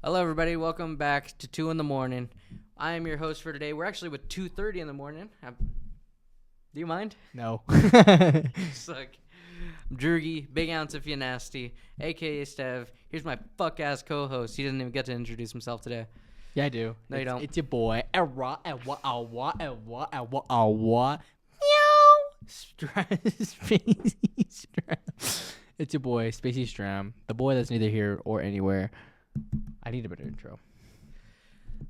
Hello, everybody. Welcome back to 2 in the morning. I am your host for today. We're actually with 2:30 in the morning. Do you mind? No. Suck. I'm Droogie, big ounce if you nasty, a.k.a. Stev. Here's my fuck-ass co-host. He doesn't even get to introduce himself today. Yeah, I do. No, you don't. It's your boy. Spacey Stram. It's your boy, Spacy Stram. The boy that's neither here or anywhere. I need a better intro.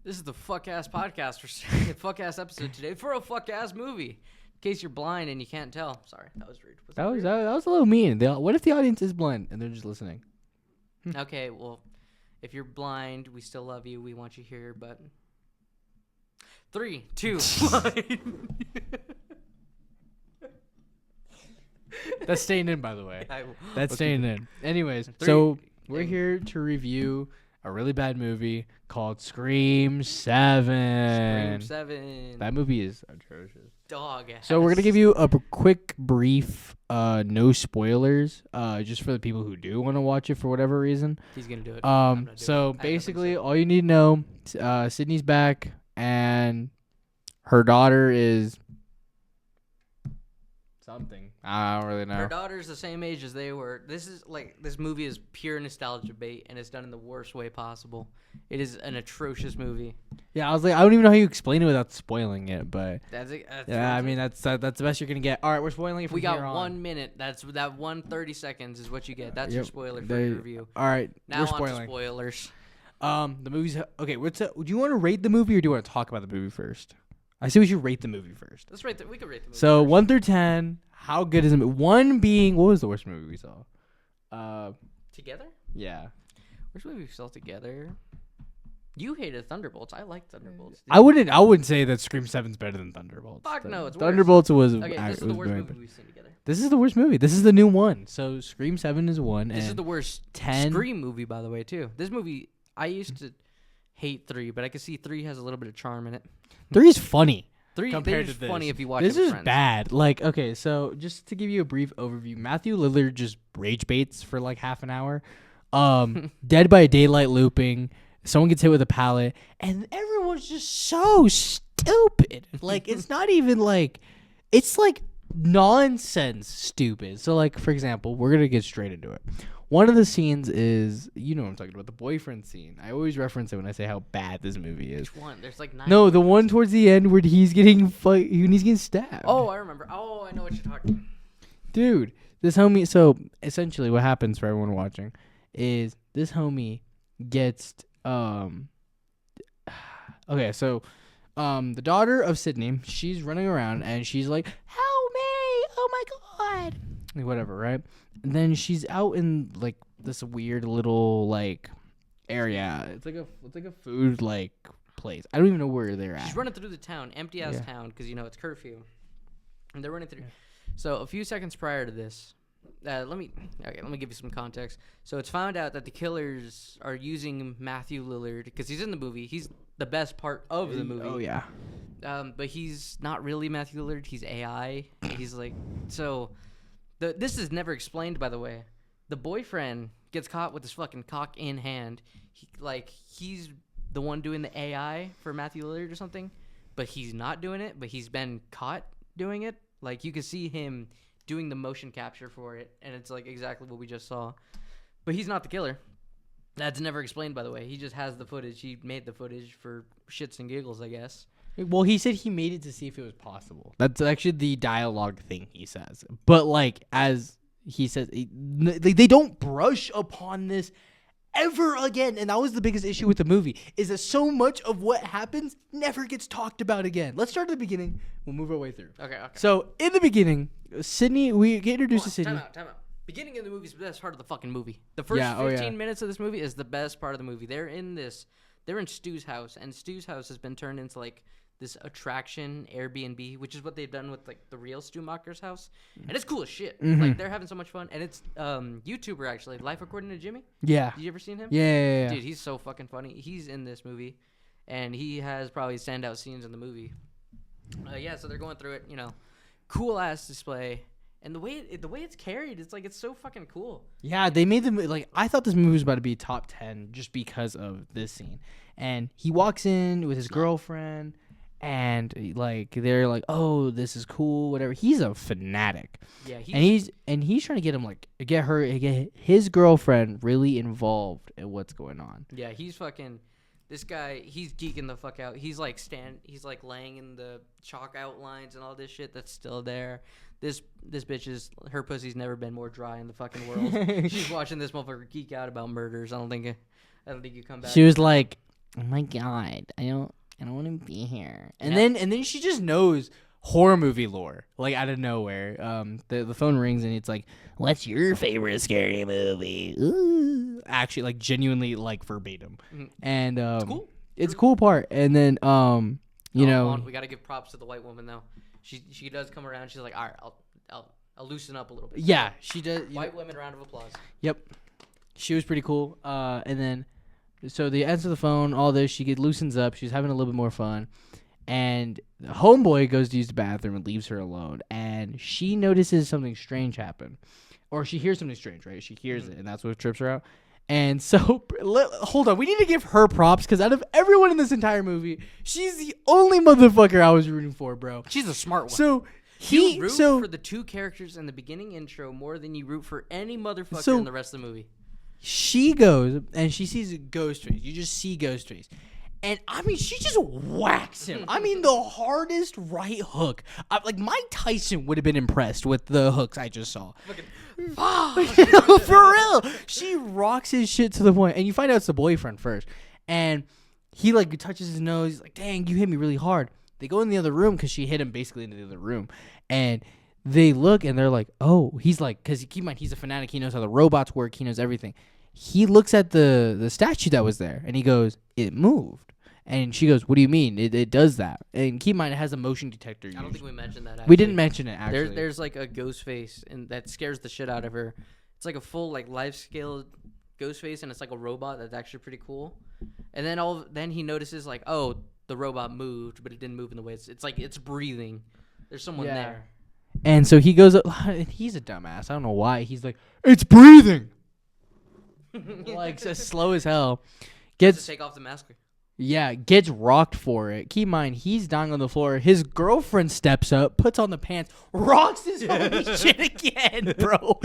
This is the fuck-ass podcast for fuck-ass episode today for a fuck-ass movie. In case you're blind and you can't tell. Sorry, that was rude. That was a little mean. What if the audience is blind and they're just listening? Okay, well, if you're blind, we still love you. We want you here, but 3, 2, 1. That's staying in, by the way. That's staying in. Anyways, 3, so we're here to review a really bad movie called Scream 7. Scream 7. That movie is atrocious. Dog ass. So we're gonna give you a quick, brief, no spoilers, just for the people who do want to watch it for whatever reason. He's gonna do it. So basically, all you need to know, Sydney's back, and her daughter is something. I don't really know. Her daughter's the same age as they were. This movie is pure nostalgia bait, and it's done in the worst way possible. It is an atrocious movie. Yeah, I was like, I don't even know how you explain it without spoiling it, but That's yeah, I mean that's the best you're gonna get. All right, we're spoiling it. We from got here 1 minute. That 30 seconds is what you get. That's Yep. your spoiler for your review. All right, Now we're on to spoiling. spoilers. The movie's okay. Do you want to rate the movie or do you want to talk about the movie first? I say we should rate the movie first. Let's rate the. We could rate the movie. So first. 1 through 10, how good is it? 1 being, what was the worst movie we saw? Together. Yeah. Worst movie we saw together. You hated Thunderbolts. I like Thunderbolts. I wouldn't say that Scream 7's better than Thunderbolts. Fuck no, it's worse. Thunderbolts was Okay, this is the worst movie we've seen together. This is the worst movie. This is the new one. So Scream 7 is 1. This is and the worst 10 Scream movie, by the way, too. This movie, I used to hate 3, but I can see 3 has a little bit of charm in it. 3 is funny. 3 compared is to this. funny if you watch This it with is friends. bad. Like, okay, so just to give you a brief overview, Matthew Lillard just rage baits for like half an hour. Dead by Daylight looping. Someone gets hit with a pallet, and everyone's just so stupid. Like, it's not even like, it's like nonsense stupid. So, like, for example, we're going to get straight into it. One of the scenes is, you know what I'm talking about, the boyfriend scene. I always reference it when I say how bad this movie is. Which one? There's like 9. No, the one towards the end where he's getting stabbed. Oh, I remember. Oh, I know what you're talking about. Dude, this homie, so essentially what happens for everyone watching is this homie gets, okay, so, the daughter of Sydney, she's running around and she's like, help me, oh my God, like, whatever, right? And then she's out in, like, this weird little, like, area. It's like a food, like, place. I don't even know where they're at. She's running through the town, empty-ass town, because, you know, it's curfew. And they're running through. So a few seconds prior to this, let me give you some context. So it's found out that the killers are using Matthew Lillard, because he's in the movie. He's the best part of the movie. Oh, yeah. But he's not really Matthew Lillard. He's AI. He's like, so this is never explained, by the way. The boyfriend gets caught with his fucking cock in hand. He's the one doing the AI for Matthew Lillard or something, but he's not doing it, but he's been caught doing it. Like, you can see him doing the motion capture for it, and it's like exactly what we just saw. But he's not the killer. That's never explained, by the way. He just has the footage. He made the footage for shits and giggles, I guess. Well, he said he made it to see if it was possible. That's actually the dialogue thing he says. But, like, as he says, they don't brush upon this ever again. And that was the biggest issue with the movie, is that so much of what happens never gets talked about again. Let's start at the beginning. We'll move our way through. Okay. So, in the beginning, Sydney, we get introduced to Sydney. Time out. Beginning of the movie is the best part of the fucking movie. The first 15 minutes of this movie is the best part of the movie. They're in Stu's house, and Stu's house has been turned into, like, this attraction Airbnb, which is what they've done with, like, the real Stu Macher's house. And it's cool as shit. Mm-hmm. Like, they're having so much fun. And it's YouTuber, actually, Life According to Jimmy. Yeah. Did you ever seen him? Yeah. Dude, he's so fucking funny. He's in this movie, and he has probably standout scenes in the movie. So they're going through it, you know. Cool-ass display. And the way it's carried, it's like it's so fucking cool. Yeah, they made them like I thought this movie was about to be top 10 just because of this scene. And he walks in with his girlfriend, and like they're like, "Oh, this is cool, whatever." He's a fanatic. Yeah, he's trying to get his girlfriend really involved in what's going on. Yeah, he's fucking. This guy, he's geeking the fuck out. He's like laying in the chalk outlines and all this shit that's still there. This bitch her pussy's never been more dry in the fucking world. She's watching this motherfucker geek out about murders. I don't think you come back. She was like, "Oh my god, I don't want to be here." And then she just knows horror movie lore, like out of nowhere. The phone rings and it's like, "What's your favorite scary movie?" Ooh. Actually, like genuinely, like verbatim. Mm-hmm. And it's cool. It's a cool part. And then you know, we got to give props to the white woman though. She does come around. She's like, "All right, I'll loosen up a little bit." Yeah, she does. White women, round of applause. Yep, she was pretty cool. And then so they answer the phone. All this, she loosens up. She's having a little bit more fun. And the homeboy goes to use the bathroom and leaves her alone. And she notices something strange happen. Or she hears something strange, right? She hears it, and that's what trips her out. And so, hold on. We need to give her props, because out of everyone in this entire movie, she's the only motherfucker I was rooting for, bro. She's a smart one. So, you root for the two characters in the beginning intro more than you root for any motherfucker in the rest of the movie. She goes, and she sees a ghost face. You just see ghost face. And, I mean, she just whacks him. I mean, the hardest right hook. Like, Mike Tyson would have been impressed with the hooks I just saw. For real. She rocks his shit to the point. And you find out it's the boyfriend first. And he, like, touches his nose. He's like, "Dang, you hit me really hard." They go in the other room because she hit him basically into the other room. And they look, and they're like, "Oh." He's like, because keep in mind, he's a fanatic. He knows how the robots work. He knows everything. He looks at the statue that was there, and he goes, "It moved." And she goes, "What do you mean? It does that?" And keep in mind, it has a motion detector. I don't think we mentioned that, actually. We didn't mention it, actually. There's like a ghost face, and that scares the shit out of her. It's like a full, like, life-scale ghost face, and it's like a robot that's actually pretty cool. And then he notices, like, oh, the robot moved, but it didn't move in the way it's like it's breathing. There's someone there. And so he goes up, and he's a dumbass. I don't know why. He's like, "It's breathing." Like, so slow as hell. Gets to take off the mask. Yeah, gets rocked for it. Keep in mind, he's dying on the floor. His girlfriend steps up, puts on the pants, rocks his homie shit again, bro.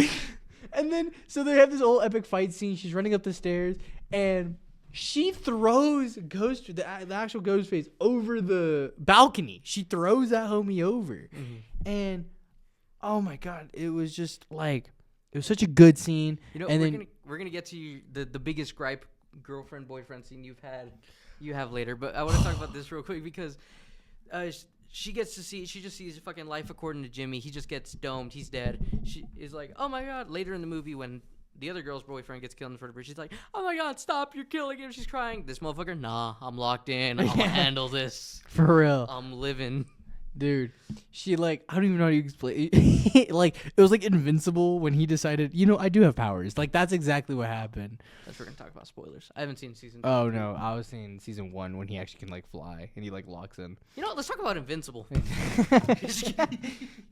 And then, so they have this whole epic fight scene. She's running up the stairs, and she throws the actual ghost face over the balcony. She throws that homie over. Mm-hmm. And, oh my God, it was just like, it was such a good scene. You know, and we're gonna get to the biggest gripe girlfriend boyfriend scene you have later, but I want to talk about this real quick because she just sees fucking life according to Jimmy. He just gets domed. He's dead. She is like, "Oh my God." Later in the movie, when the other girl's boyfriend gets killed in front of her, she's like, "Oh my God, stop, you're killing him." She's crying. This motherfucker, "Nah, I'm locked in. I'm gonna handle this. For real. I'm living." Dude, she, like, I don't even know how to explain it. Like, it was like Invincible when he decided, I do have powers. Like, that's exactly what happened. That's we're gonna talk about spoilers. I haven't seen season 2. Oh, no. I was seeing season 1 when he actually can, like, fly and he, like, locks in. Let's talk about Invincible.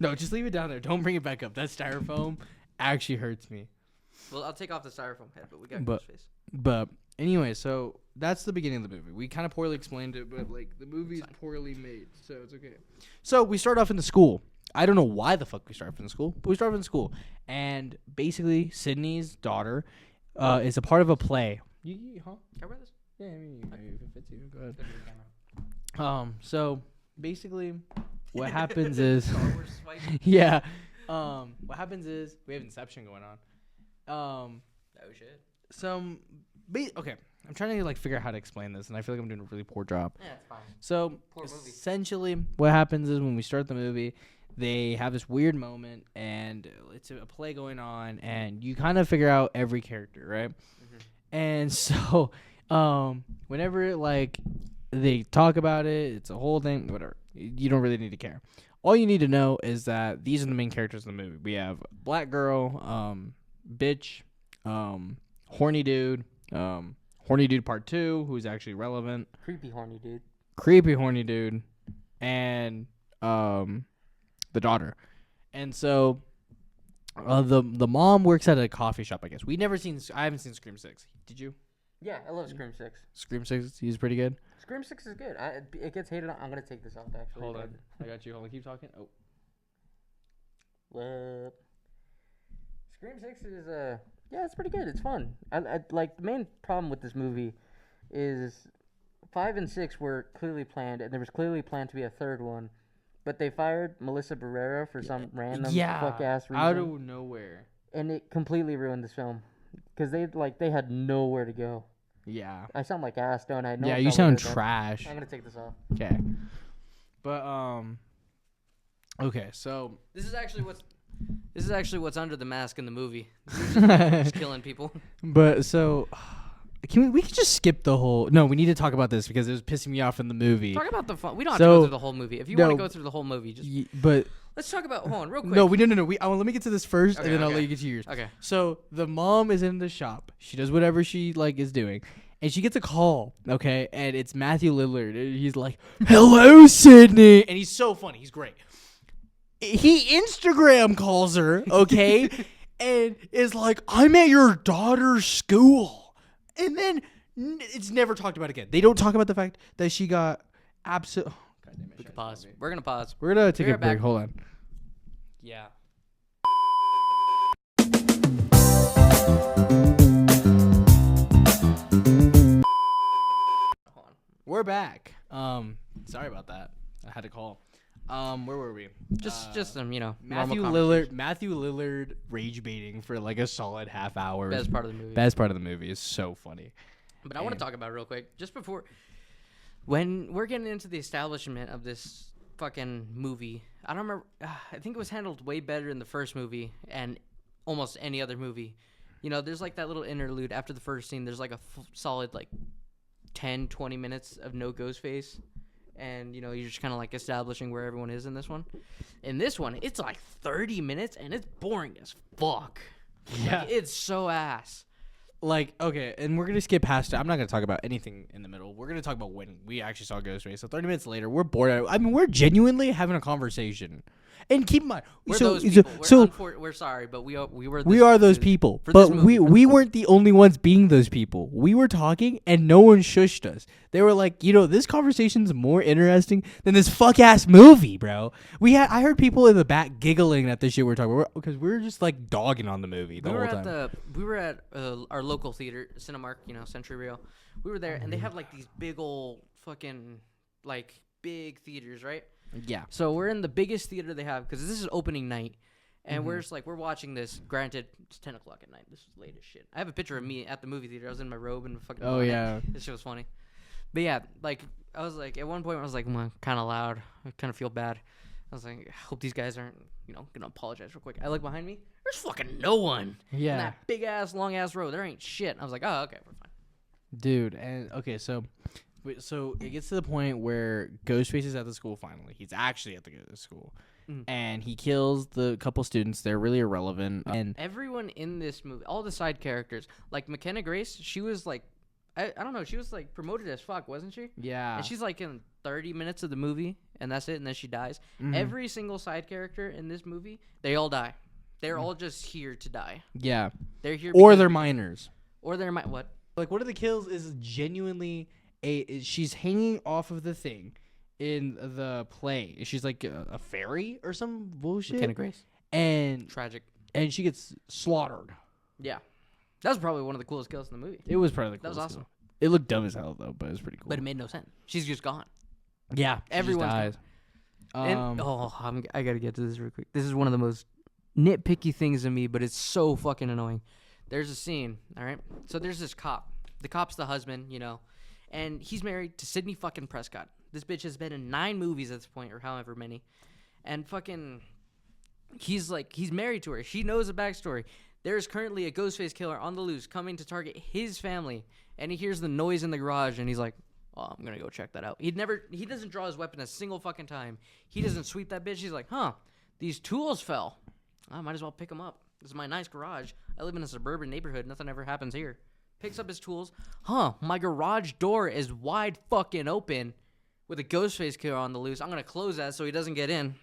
No, just leave it down there. Don't bring it back up. That styrofoam actually hurts me. Well, I'll take off the styrofoam head, but we got ghost face. But anyway, so that's the beginning of the movie. We kind of poorly explained it, but, like, the movie's poorly made, so it's okay. So we start off in the school. I don't know why the fuck we start off in the school, but we start off in the school. And basically, Sydney's daughter is a part of a play. Huh? Can I wear this? Yeah, I mean, if it fits you, go ahead. So basically, what happens is, yeah. What happens is we have Inception going on. Oh shit. Okay, I'm trying to, like, figure out how to explain this, and I feel like I'm doing a really poor job. Yeah, it's fine. So essentially, what happens is when we start the movie, they have this weird moment, and it's a play going on, and you kind of figure out every character, right? Mm-hmm. And so, whenever, like, they talk about it, it's a whole thing, whatever. You don't really need to care. All you need to know is that these are the main characters in the movie. We have black girl, bitch, horny dude, horny dude part 2, who's actually relevant. Creepy horny dude. And the daughter. And so The mom works at a coffee shop, I guess. I haven't seen Scream 6. Did you? Yeah, I love Scream 6. Scream 6, he's pretty good. Scream 6 is good. It gets hated on. I'm going to take this off, actually. Hold on. I got you. Hold on. Keep talking. Oh. What? Scream 6 is, yeah, it's pretty good. It's fun. I like, the main problem with this movie is 5 and 6 were clearly planned, and there was clearly planned to be a third one. But they fired Melissa Barrera for some random fuck-ass reason. Out of nowhere. And it completely ruined this film. Because they had nowhere to go. Yeah. I sound like ass, don't I? No, yeah, you sound trash. I'm going to take this off. Okay. But, okay, so. This is actually what's under the mask in the movie. Just killing people. But, so. We could just skip the whole. No, we need to talk about this because it was pissing me off in the movie. Talk about the fun. We don't have to go through the whole movie. If you want to go through the whole movie, just. But let's talk about. Hold on, real quick. No, no. Let me get to this first, and then I'll let you get to yours. Okay. So the mom is in the shop. She does whatever she is doing, and she gets a call. Okay, and it's Matthew Lillard. And he's like, "Hello, Sydney," and he's so funny. He's great. He Instagram calls her. Okay, and is like, "I'm at your daughter's school." And then it's never talked about again. They don't talk about the fact that she got absolute. Oh, God damn it. We can pause. We're gonna pause. We're gonna take a break. Hold on. Yeah. We're back. Sorry about that. I had to call. Where were we? Just Matthew Lillard rage baiting for like a solid half hour. Best part of the movie. Best part of the movie is so funny. But I want to talk about it real quick, just before when we're getting into the establishment of this fucking movie. I don't remember. I think it was handled way better in the first movie and almost any other movie. You know, there's like that little interlude after the first scene. There's like a solid like 10, 20 minutes of no Ghostface. And, you're just kind of, like, establishing where everyone is in this one. In this one, it's, like, 30 minutes, and it's boring as fuck. Yeah. Like, it's so ass. Like, okay, and we're going to skip past it. I'm not going to talk about anything in the middle. We're going to talk about when we actually saw Ghostface. So 30 minutes later, we're bored. I mean, we're genuinely having a conversation. And keep in mind, we're those people. We're sorry, but we are those people. But we weren't the only ones being those people. We were talking, and no one shushed us. They were like, this conversation's more interesting than this fuck ass movie, bro. I heard people in the back giggling at the shit we're talking about because we were just like dogging on the movie the whole time. We were at our local theater, Cinemark, Century Rail. We were there, and they have like these big old fucking like big theaters, right? Yeah. So we're in the biggest theater they have because this is opening night, and we're just like we're watching this. Granted, it's 10 o'clock at night. This is late as shit. I have a picture of me at the movie theater. I was in my robe and fucking. Oh yeah. This shit was funny. But yeah, like I was like at one point I was like kind of loud. I kind of feel bad. I was like, I hope these guys aren't gonna apologize real quick. I look behind me. There's fucking no one. Yeah. In that big ass long ass row. There ain't shit. I was like, oh okay, we're fine. Dude, and okay, so it gets to the point where Ghostface is at the school finally. He's actually at the school. And he kills the couple students. They're really irrelevant. And everyone in this movie, all the side characters, like McKenna Grace, she was like, I don't know, she was like promoted as fuck, wasn't she? Yeah. And she's like in 30 minutes of the movie, and that's it, and then she dies. Every single side character in this movie, they all die. They're all just here to die. Yeah. They're here or they're minors. Or they're what? Like one of the kills is genuinely she's hanging off of the thing in the play. She's like a fairy or some bullshit. McKenna Grace. And tragic. And she gets slaughtered. Yeah. That was probably one of the coolest kills in the movie. It was probably the coolest. That was awesome. It looked dumb as hell though, but it was pretty cool. But it made no sense. She's just gone. Yeah. Everyone dies. I gotta get to this real quick. This is one of the most nitpicky things in me, but it's so fucking annoying. There's a scene, all right? So there's this cop. The cop's the husband, and he's married to Sidney fucking Prescott. This bitch has been in 9 movies at this point, or however many. And fucking, he's married to her. She knows the backstory. There is currently a Ghostface killer on the loose coming to target his family. And he hears the noise in the garage, and he's like, oh, I'm going to go check that out. He doesn't draw his weapon a single fucking time. He doesn't sweep that bitch. He's like, these tools fell. I might as well pick them up. This is my nice garage. I live in a suburban neighborhood. Nothing ever happens here. Picks up his tools. My garage door is wide fucking open with a Ghostface killer on the loose. I'm going to close that so he doesn't get in.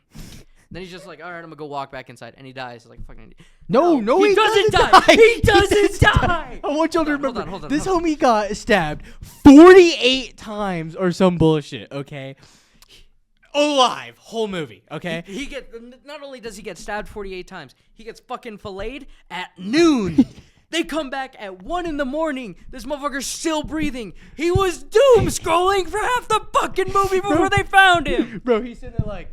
Then he's just like, all right, I'm gonna go walk back inside, and he dies. Like fucking. No, he doesn't die. He doesn't die. I want y'all to remember. Hold on, this homie got stabbed 48 times or some bullshit. Okay. Alive, whole movie. Okay. He get not only does he get stabbed 48 times, he gets fucking filleted at noon. They come back at 1 a.m. This motherfucker's still breathing. He was doom scrolling for half the fucking movie before they found him. Bro, he's sitting there like,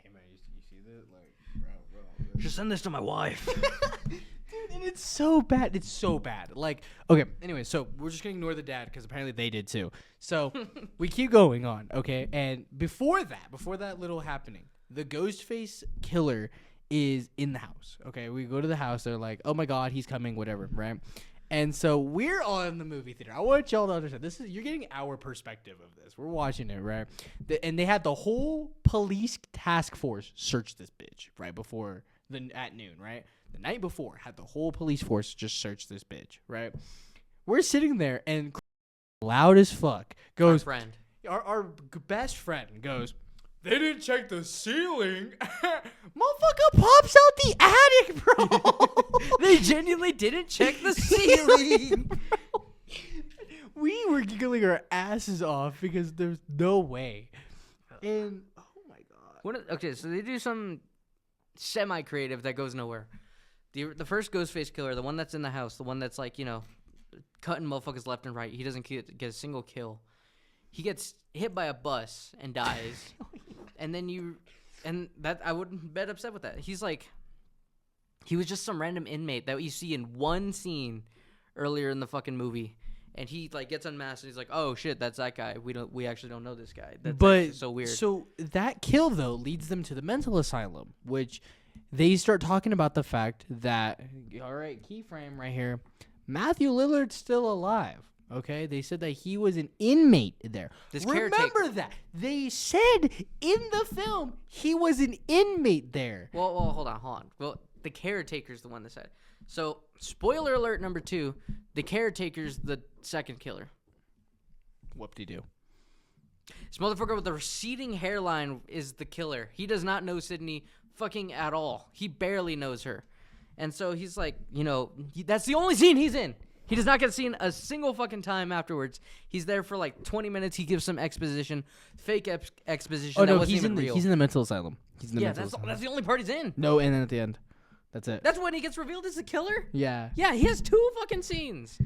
hey man, you see this? Like, bro. Just send this to my wife. Dude, and it's so bad. It's so bad. Like, okay, anyway, so we're just gonna ignore the dad because apparently they did too. So we keep going on, okay? And before that little happening, the Ghostface killer is in the house. Okay, we go to the house. They're like, "Oh my God, he's coming!" Whatever, right? And so we're on the movie theater. I want y'all to understand. You're getting our perspective of this. We're watching it, right? And they had the whole police task force search this bitch right before at noon, right? The night before, had the whole police force just search this bitch, right? We're sitting there, and loud as fuck goes, our best friend goes, "They didn't check the ceiling." Motherfucker pops out the attic, bro. They genuinely didn't check the ceiling. We were giggling our asses off because there's no way. And oh my God. Okay, so they do some semi-creative that goes nowhere. The first Ghostface killer, the one that's in the house, the one that's like, cutting motherfuckers left and right. He doesn't get a single kill. He gets hit by a bus and dies. And that I wouldn't be upset with that. He was just some random inmate that you see in one scene earlier in the fucking movie, and he like gets unmasked and he's like, "Oh shit, that's that guy. We actually don't know this guy." That's so weird. So that kill though leads them to the mental asylum, which they start talking about the fact that, all right, keyframe right here, Matthew Lillard's still alive. Okay, they said that he was an inmate there. Remember that. They said in the film he was an inmate there. Well, hold on. Well, the caretaker's the one that said. So, spoiler alert number 2, the caretaker's the second killer. Whoop-de-doo. This motherfucker with the receding hairline is the killer. He does not know Sydney fucking at all. He barely knows her. And so he's like, that's the only scene he's in. He does not get seen a single fucking time afterwards. He's there for like 20 minutes. He gives some exposition, fake exposition. Oh, no, he's in the mental asylum. That's the only part he's in. No, and then at the end. That's it. That's when he gets revealed as the killer? Yeah. Yeah, he has 2 fucking scenes.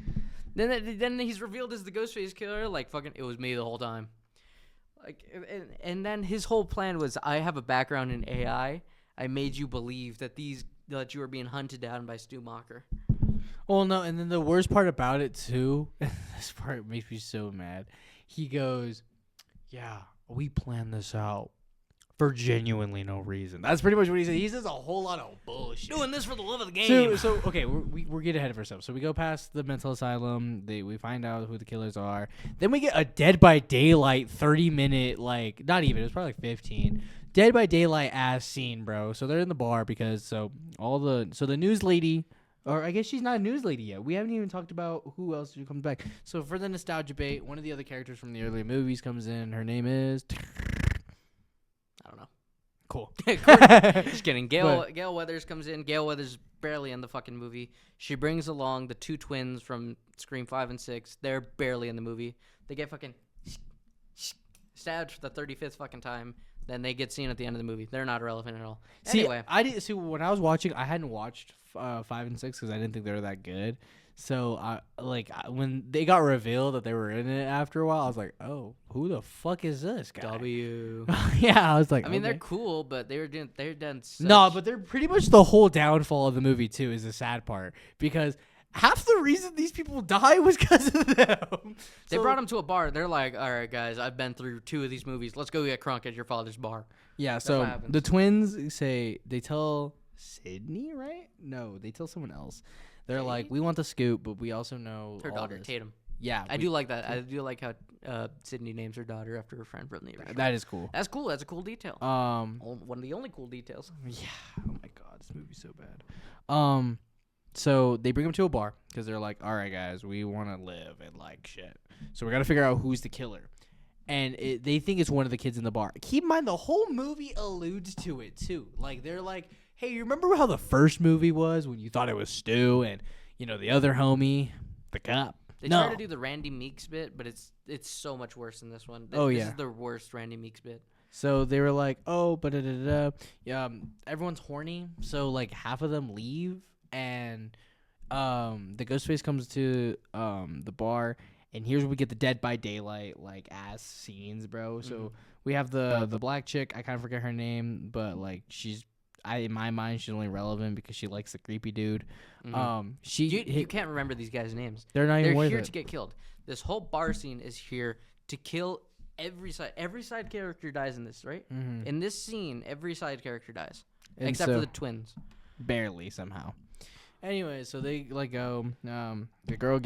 Then he's revealed as the Ghostface killer. Like, fucking, it was me the whole time. Like, and then his whole plan was, I have a background in AI. I made you believe that that you were being hunted down by Stu Macher. Well, no, and then the worst part about it, too, this part makes me so mad. He goes, "Yeah, we planned this out for genuinely no reason." That's pretty much what he said. He says a whole lot of bullshit. Doing this for the love of the game. So okay, we're getting ahead of ourselves. So we go past the mental asylum. We find out who the killers are. Then we get a Dead by Daylight 30-minute, like, not even, it was probably like 15. Dead by Daylight ass scene, bro. So they're in the bar because, the news lady... Or I guess she's not a news lady yet. We haven't even talked about who else who comes back. So for the nostalgia bait, one of the other characters from the earlier movies comes in. Her name is... I don't know. Cool. Just kidding. Gail Weathers comes in. Gail Weathers barely in the fucking movie. She brings along the 2 twins from Scream 5 and 6. They're barely in the movie. They get fucking stabbed for the 35th fucking time. Then they get seen at the end of the movie. They're not relevant at all. Anyway. When I was watching, I hadn't watched 5 and 6 because I didn't think they were that good. So when they got revealed that they were in it after a while, I was like, "Oh, who the fuck is this guy?" Yeah, I was like, I mean, they're cool, but they're done. No, but they're pretty much the whole downfall of the movie too. Is the sad part because half the reason these people die was because of them. They brought them to a bar. They're like, "All right, guys, I've been through 2 of these movies. Let's go get crunk at your father's bar." Yeah. So the twins they tell Sydney, right? No, they tell someone else. They're like, "We want the scoop, but we also know her all daughter, this." Tatum. Yeah, I do like that. I do like how Sydney names her daughter after her friend from the original. That is cool. That's cool. That's a cool detail. One of the only cool details. Yeah. Oh my God, this movie's so bad. So they bring him to a bar because they're like, "All right, guys, we want to live and like shit. So we got to figure out who's the killer." and they think it's one of the kids in the bar. Keep in mind, the whole movie alludes to it too. Like they're like, "Hey, you remember how the first movie was when you thought it was Stu and the other homie, the cop?" They try to do the Randy Meeks bit, but it's so much worse than this one. This is the worst Randy Meeks bit. So they were like, "Oh, but everyone's horny." So like half of them leave, and the Ghostface comes to the bar, and here's where we get the Dead by Daylight like ass scenes, bro. So we have the black chick. I kind of forget her name, but like in my mind she's only relevant because she likes the creepy dude. You can't remember these guys' names. They're here to get killed. This whole bar scene is here to kill every side character dies in this, right? In this scene, every side character dies except for the twins, barely somehow. Anyway, so they go. The girl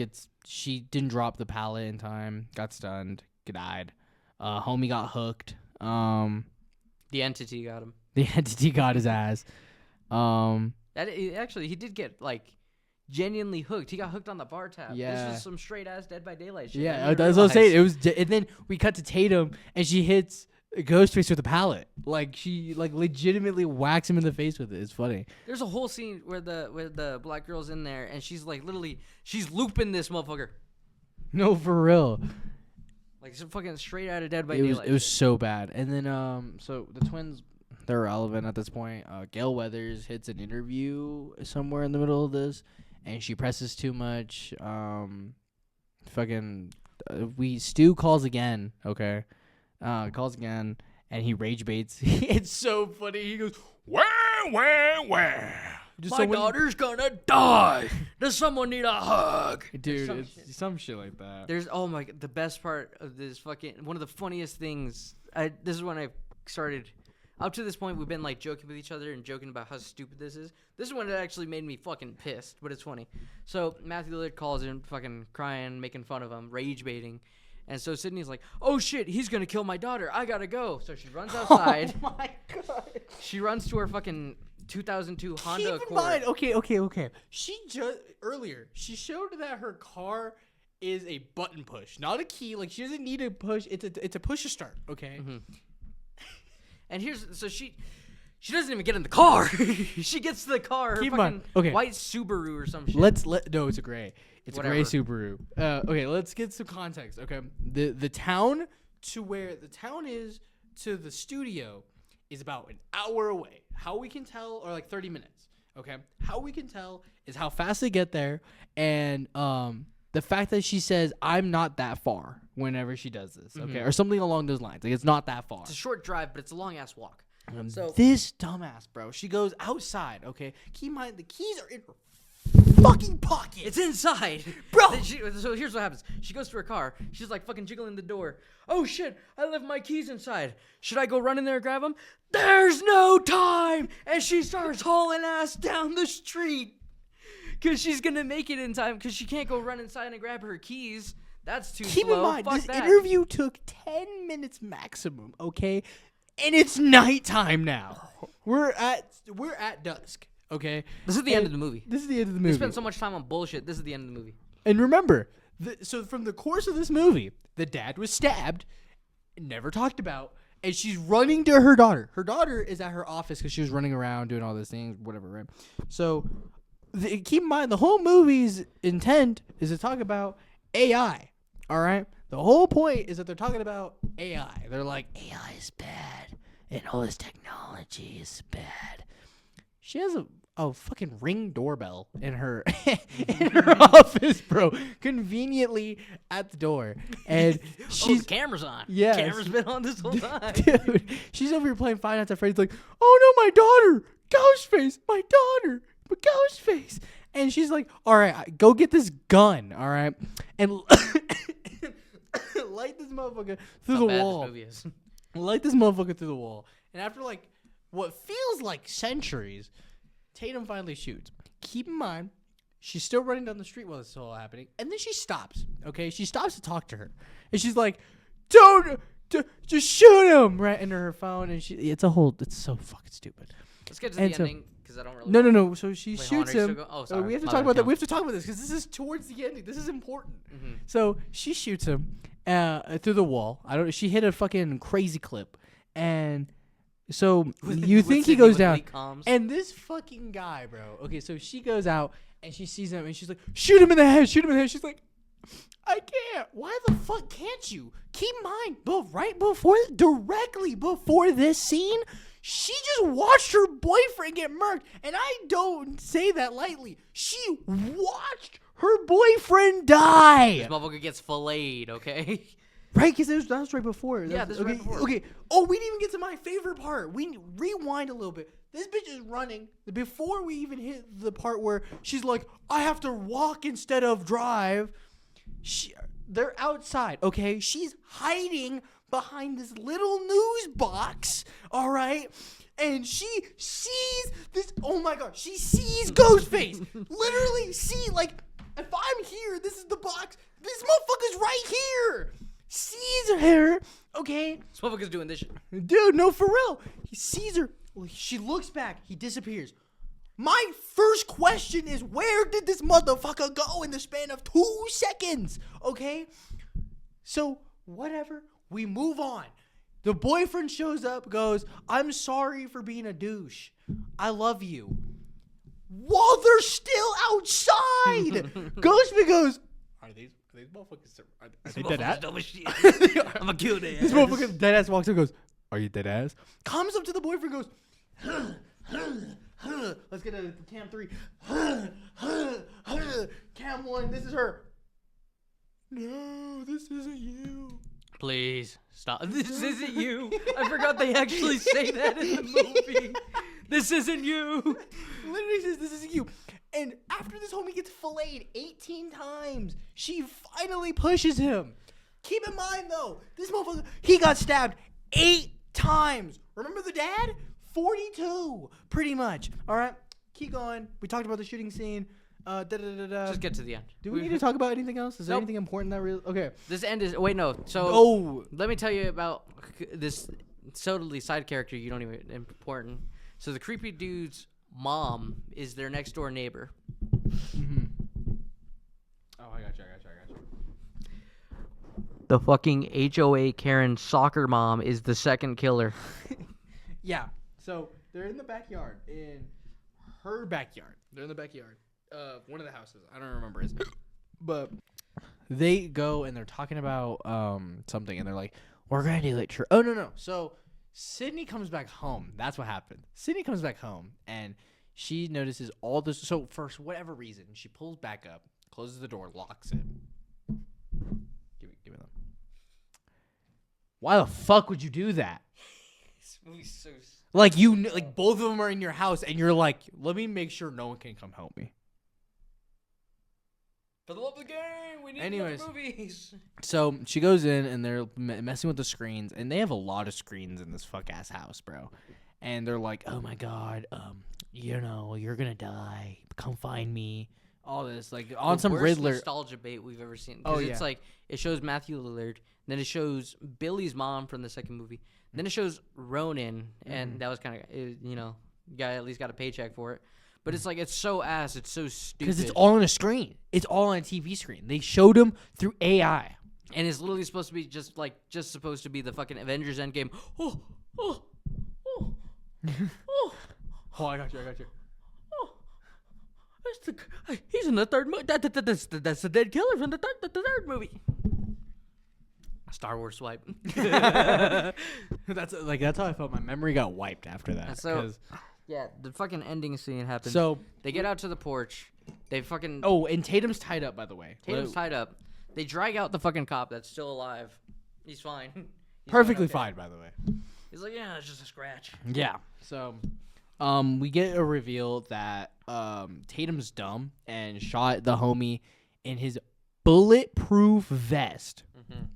she didn't drop the pallet in time, got stunned, died. Homie got hooked. The entity got him. The entity got his ass. Actually, he did get like genuinely hooked. He got hooked on the bar tab. Yeah. This is some straight ass Dead by Daylight shit. Yeah, that's what I'm saying. It was, and then we cut to Tatum, and she hits Ghostface with a pallet. Like she legitimately whacks him in the face with it. It's funny. There's a whole scene where the black girl's in there, and she's like literally she's looping this motherfucker. No, for real. Like some fucking straight out of Dead by Daylight. It was so bad. And then so the twins, they're irrelevant at this point. Gail Weathers hits an interview somewhere in the middle of this, and she presses too much. Stu calls again. Okay, calls again, and he rage baits. It's so funny. He goes, "Wah wah wah." My daughter's gonna die. Does someone need a hug? Dude, it's some shit like that. The best part of this one of the funniest things. This is when I started. Up to this point, we've been like joking with each other and joking about how stupid this is. This is when it actually made me fucking pissed, but it's funny. So Matthew Lillard calls in, fucking crying, making fun of him, rage baiting. And so Sydney's like, "Oh shit, he's gonna kill my daughter. I gotta go." So she runs outside. Oh my god. She runs to her fucking 2002 Honda Accord. Keep in mind, okay. She she showed that her car is a button push, not a key. Like she doesn't need a push. It's a push to start. Okay. Mm-hmm. And she doesn't even get in the car. She gets to the car. Keep in mind, okay. White Subaru or some shit. No, it's a gray. It's Whatever. a gray Subaru. Okay, let's get some context. Okay, the town to where the town is to the studio is about an hour away. How we can tell, or like 30 minutes. Okay, how we can tell is how fast they get there, and the fact that she says, "I'm not that far," whenever she does this, okay, or something along those lines. Like it's not that far. It's a short drive, but it's a long ass walk. So this dumbass, bro, she goes outside. Okay, keep in mind the keys are in her fucking pocket. It's inside, bro. So here's what happens. She goes to her car. She's like fucking jiggling the door. Oh shit! I left my keys inside. Should I go run in there and grab them? There's no time. And she starts hauling ass down the street because she's gonna make it in time because she can't go run inside and grab her keys. That's too slow. Keep in mind, Fuck this that. interview took 10 minutes maximum. Okay, and it's nighttime now. We're at dusk. Okay, This is the end of the movie. This is the end of the We movie. spent so much time on bullshit. This is the end of the movie. And remember, so from the course of this movie, the dad was stabbed, never talked about, and she's running to her daughter. Her daughter is at her office because she was running around doing all these things, whatever, right? So keep in mind, the whole movie's intent is to talk about AI, all right? The whole point is that they're talking about AI. They're like, AI is bad, and all this technology is bad. She has a fucking Ring doorbell in her office, bro. Conveniently at the door, and The camera's on. Yeah, Camera's been on this whole time. Dude, she's over here playing Five Nights at Freddy's. Like, "Oh no, my daughter, Ghostface, my daughter, Ghostface," and she's like, "All right, go get this gun, all right, and light this motherfucker through the wall. Light this motherfucker through the wall." And after like what feels like centuries, Tatum finally shoots. Keep in mind, she's still running down the street while this is all happening. And then she stops, okay? She stops to talk to her. And she's like, "Don't, just shoot him," right into her phone. And it's so fucking stupid. Let's get to the ending, because I don't really No. So she Wait, shoots him. sorry. We have to talk about that. We have to talk about this, because this is towards the ending. This is important. Mm-hmm. So she shoots him. through the wall. She hit a fucking crazy clip, and so you think he goes down, and this fucking guy, bro. Okay, so she goes out and she sees him, and she's like, "Shoot him in the head! Shoot him in the head!" She's like, "I can't. Why the fuck can't you?" Keep in mind, directly before this scene, she just watched her boyfriend get murked, and I don't say that lightly. She watched her boyfriend die. This motherfucker gets filleted, okay? Right, because that was right before. Yeah, this was right before. Okay. Oh, we didn't even get to my favorite part. We rewind a little bit. This bitch is running. Before we even hit the part where she's like, I have to walk instead of drive. They're outside, okay? She's hiding behind this little news box, all right? And she sees this. Oh my God, she sees Ghostface. Literally, like, if I'm here, this is the box. This motherfucker's right here. Sees her, okay? This motherfucker's doing this shit. Dude, no, for real. He sees her. She looks back. He disappears. My first question is, where did this motherfucker go in the span of 2 seconds? Okay? So, whatever. We move on. The boyfriend shows up, goes, I'm sorry for being a douche. I love you. While they're still outside, Ghostman goes, Are these motherfuckers, are they dead ass? I'm a kill their ass. This motherfucker dead ass walks up and goes, Are you dead ass? Comes up to the boyfriend and goes, Let's get a cam 3. Cam 1, this is her. No, this isn't you. Please stop. This isn't you. I forgot they actually say that in the movie. This isn't you. Literally says, this isn't you. And after this homie gets filleted 18 times, she finally pushes him. Keep in mind, though, this motherfucker, he got stabbed 8 times. Remember the dad? 42, pretty much. All right, keep going. We talked about the shooting scene. Just get to the end. Do we need to talk about anything else? Is there anything important that really? Okay. This end is. Wait, no. So let me tell you about this totally side character you don't even important. So the creepy dude's mom is their next door neighbor. Mm-hmm. Oh, I got you. The fucking HOA Karen soccer mom is the second killer. Yeah. So they're in the backyard. In her backyard. They're in the backyard of one of the houses. I don't remember his name. But they go and they're talking about something, and they're like, we're going to do it. Oh, no. So Sydney comes back home. That's what happened. Sydney comes back home, and she notices all this. So for whatever reason, she pulls back up, closes the door, locks it. Give me that. Why the fuck would you do that? This movie's so... Like, like both of them are in your house, and you're like, let me make sure no one can come help me. For the love of the game, we need more movies. So she goes in, and they're messing with the screens, and they have a lot of screens in this fuck-ass house, bro. And they're like, oh, my God, you're going to die. Come find me. All this, like, on some Riddler. Nostalgia bait we've ever seen. Oh, yeah. It's like, it shows Matthew Lillard, then it shows Billy's mom from the second movie, then it shows Ronan, and that was kind of, you guy at least got a paycheck for it. But it's like, it's so ass, it's so stupid. Because it's all on a screen. It's all on a TV screen. They showed him through AI. And it's literally supposed to be just supposed to be the fucking Avengers Endgame. Oh, I got you. Oh, he's in the third movie. That's the dead killer from the third movie. Star Wars swipe. That's how I felt. My memory got wiped after that. So, yeah, the fucking ending scene happens. So they get out to the porch. They fucking... Oh, and Tatum's tied up, by the way. Tatum's tied up. They drag out the fucking cop that's still alive. He's fine. He's perfectly fine, by the way. He's like, yeah, it's just a scratch. Yeah. So, we get a reveal that Tatum's dumb and shot the homie in his bulletproof vest. Mm-hmm.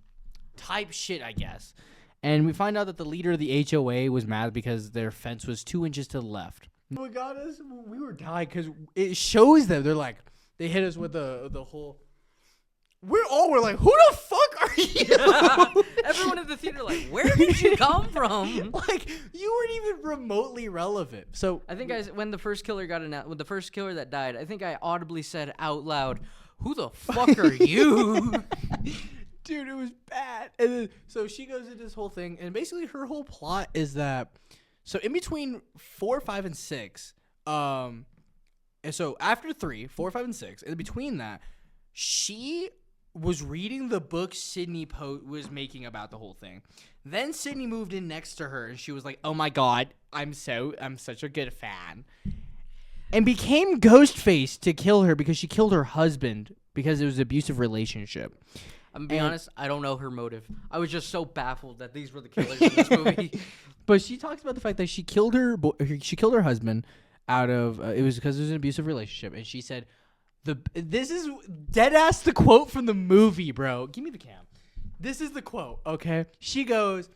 Type shit, I guess. And we find out that the leader of the HOA was mad because their fence was 2 inches to the left. What got us? We were dying because it shows them. They're like, they hit us with the whole... We're like, who the fuck are you? Everyone in the theater like, where did you come from? Like, you weren't even remotely relevant. So I think when the first killer got announced, when the first killer that died, I think I audibly said out loud, who the fuck are you? Dude, it was bad. And then, so she goes into this whole thing, and basically her whole plot is that, so in between 4, 5, and 6, and so after 3, 4, 5, and 6, in between that, she was reading the book Sydney was making about the whole thing. Then Sydney moved in next to her, and she was like, "Oh my god, I'm such a good fan," and became Ghostface to kill her because she killed her husband because it was an abusive relationship. I'm gonna be honest, I don't know her motive. I was just so baffled that these were the killers in this movie. But she talks about the fact that she killed her husband out of it was because it was an abusive relationship, and she said, "This is dead ass the quote from the movie, bro. Give me the cam. This is the quote, okay?" She goes,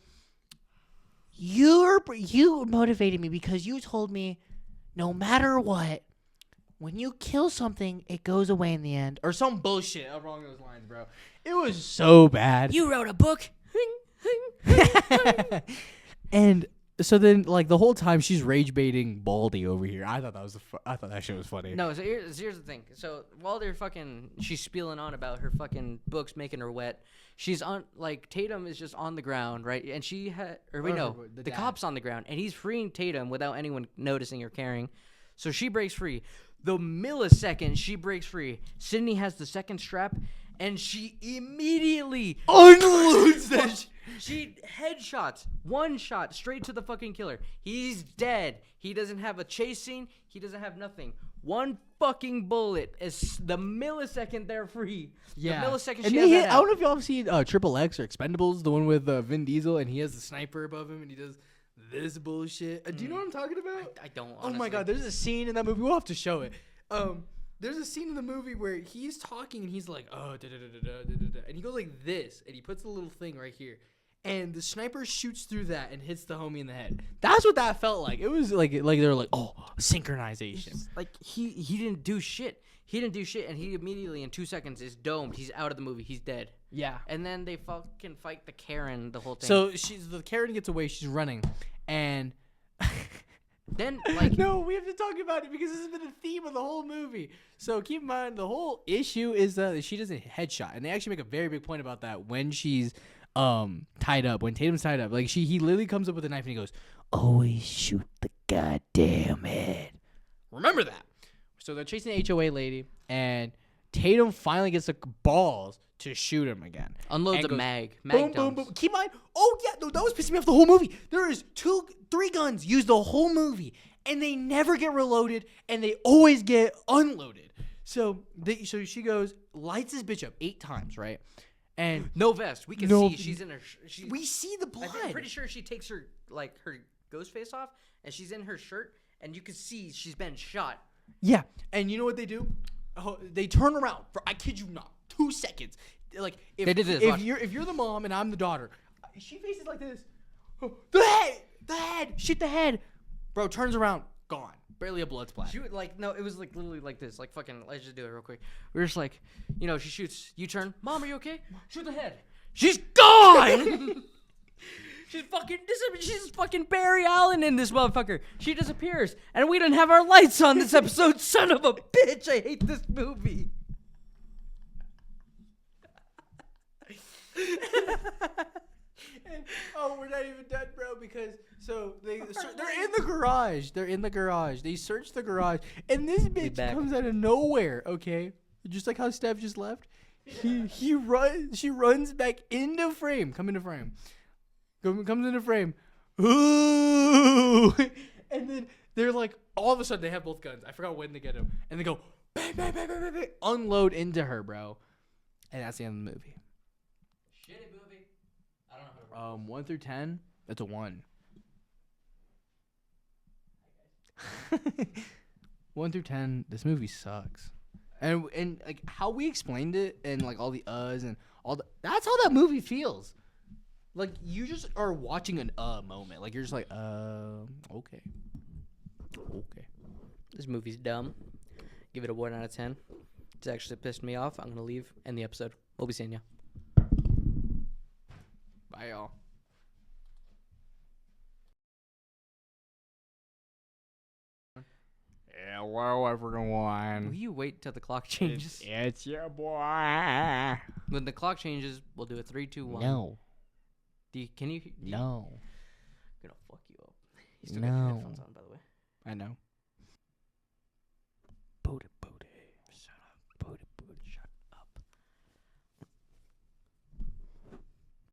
"You motivated me because you told me, no matter what, when you kill something, it goes away in the end," or some bullshit along those lines, bro. It was so bad. You wrote a book. And so then, like, the whole time she's rage baiting Baldy over here. I thought that shit was funny. No, so here's the thing. So while she's spieling on about her fucking books making her wet. She's on, like, Tatum is just on the ground, right? And the cop's on the ground, and he's freeing Tatum without anyone noticing or caring. So she breaks free. The millisecond she breaks free, Sydney has the second strap, and she immediately unloads that. She headshots, one shot straight to the fucking killer. He's dead. He doesn't have a chase scene. He doesn't have nothing. One fucking bullet is the millisecond they're free. Yeah. The millisecond and she has that I don't know if y'all have seen Triple X or Expendables, the one with Vin Diesel, and he has the sniper above him, and he does this bullshit. Do you know what I'm talking about? I don't, honestly. Oh my god, there's a scene in that movie. We'll have to show it. There's a scene in the movie where he's talking, and he's like, oh, da-da-da-da-da-da-da, and he goes like this, and he puts a little thing right here. And the sniper shoots through that and hits the homie in the head. That's what that felt like. It was like they were like, oh, synchronization. Like he didn't do shit. He didn't do shit, and he immediately in 2 seconds is domed. He's out of the movie. He's dead. Yeah. And then they fucking fight the Karen the whole thing. So the Karen gets away. She's running, and then like no, we have to talk about it because this has been the theme of the whole movie. So keep in mind the whole issue is that she does a headshot, and they actually make a very big point about that when she's tied up, when Tatum's tied up. Like he literally comes up with a knife and he goes, always shoot the goddamn head. Remember that. So they're chasing the HOA lady, and Tatum finally gets the balls to shoot him again. Unloads a mag. Boom, boom, boom. Keep in mind, oh yeah, no, that was pissing me off the whole movie. There is 3 guns used the whole movie, and they never get reloaded, and they always get unloaded. So she goes, lights this bitch up 8 times, right? And no vest. We can see she's in her. We see the blood. I'm pretty sure she takes her ghost face off, and she's in her shirt, and you can see she's been shot. Yeah, and you know what they do? Oh, they turn around for, I kid you not, 2 seconds. Like if they did this, if you're the mom and I'm the daughter, she faces like this. Oh, the head, shoot the head, bro. Turns around, gone. Barely a blood splash. No, it was like literally like this. Like fucking, let's just do it real quick. We're just like, she shoots. You turn. Mom, are you okay? Shoot the head. She's gone. She's fucking Barry Allen in this motherfucker. She disappears, and we didn't have our lights on this episode. Son of a bitch! I hate this movie. And, we're not even done, bro, because they're in the garage. They're in the garage. They search the garage, and this bitch comes out of nowhere. Okay, just like how Steph just left. She runs back into frame. Comes into frame. Ooh, and then they're like, all of a sudden they have both guns. I forgot when they get them, and they go bang, bang, bang, bang, bang, bang, unload into her, bro, and that's the end of the movie. Shitty movie. I don't know. 1 through 10. That's a 1. 1 through 10. This movie sucks. And like how we explained it, and like all the and all the, that's how that movie feels. Like you just are watching an moment. Like you're just like okay. This movie's dumb. Give it a 1 out of 10. It's actually pissed me off. I'm gonna leave. End the episode. We'll be seeing ya. Bye, y'all. Yeah. Hello, everyone. Will you wait till the clock changes? It's your boy. When the clock changes, we'll do a 3, 2, 1. No. Can you? No. I'm gonna fuck you up. You still got your headphones on, by the way. I know.